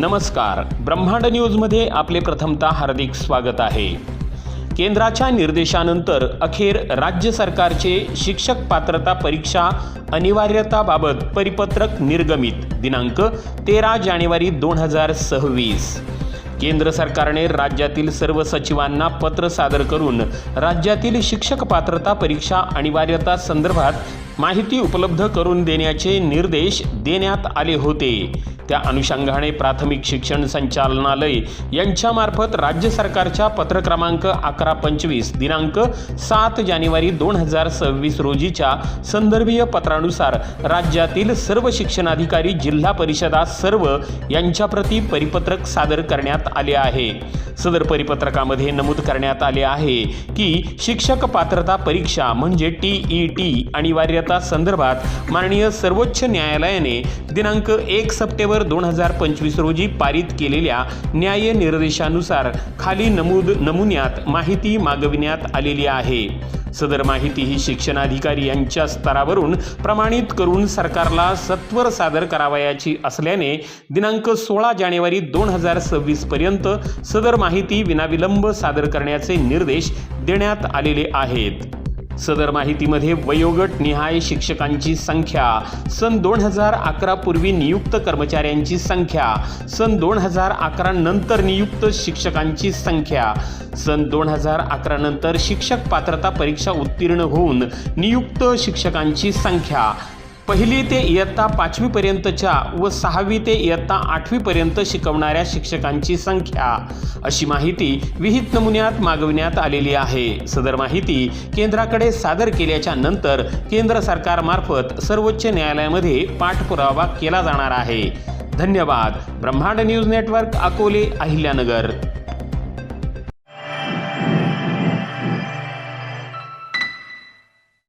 नमस्कार, ब्रह्मांड न्यूजमध्ये आपले प्रथमतः हार्दिक स्वागत आहे। केंद्राच्या निर्देशानंतर अखेर राज्य सरकारचे शिक्षक पात्रता परीक्षा अनिवार्यताबाबत परिपत्रक निर्गमित दिनांक 13 जानेवारी 2026। केंद्र सरकारने राज्यातील सर्व सचिवांना पत्र सादर करून राज्यातील शिक्षक पात्रता परीक्षा अनिवार्यता संदर्भात माहिती उपलब्ध करून देण्याचे निर्देश देण्यात आले होते। त्या अनुषंगाने प्राथमिक शिक्षण संचालनालय यांच्यामार्फत राज्य सरकारच्या पत्र क्रमांक 1125 दिनांक 7 जानेवारी 2026 रोजीच्या संदर्भीय पत्रानुसार राज्यातील सर्व शिक्षणाधिकारी, जिल्हा परिषदा सर्व यांच्याप्रती परिपत्रक सादर करण्यात आले आहे। सदर परिपत्रकामध्ये नमूद करण्यात आले आहे की शिक्षक पात्रता परीक्षा म्हणजे TET अनिवार्यता संदर्भात माननीय सर्वोच्च न्यायालयाने दिनांक 1 सप्टेंबर 2025 रोजी पारित केलेल्या न्याय निर्देशानुसार खाली नमुन्यात माहिती मागविण्यात आलेली आहे। सदर माहिती ही शिक्षणाधिकारी यांच्या स्तरावरून प्रमाणित करून सरकारला सत्वर सादर करावयाची असल्याने दिनांक 16 जानेवारी 2026 पर्यंत सदर माहिती विनाविलंब सादर करण्याचे निर्देश देण्यात आलेले आहेत। सदर माहितीमध्ये वयोगट निहाय शिक्षकांची संख्या, सन 2011 पूर्वी नियुक्त कर्मचाऱ्यांची संख्या, सन 2011 नंतर नियुक्त शिक्षकांची संख्या, सन 2011 नंतर शिक्षक पात्रता परीक्षा उत्तीर्ण होऊन नियुक्त शिक्षकांची संख्या, पहिली ते इयत्ता 5वी पर्यंतच्या व 6वी ते इयत्ता 8वी पर्यंत शिकवणाऱ्या शिक्षकांची संख्या अशी माहिती विहित नमुन्यात मागविण्यात आलेली आहे। सदर माहिती केंद्राकडे सादर केल्याच्या नंतर केंद्र सरकारमार्फत सर्वोच्च न्यायालयामध्ये पाठपुरावा केला जाणार आहे। धन्यवाद। ब्रह्मांड न्यूज नेटवर्क, अकोले, अहिल्यानगर।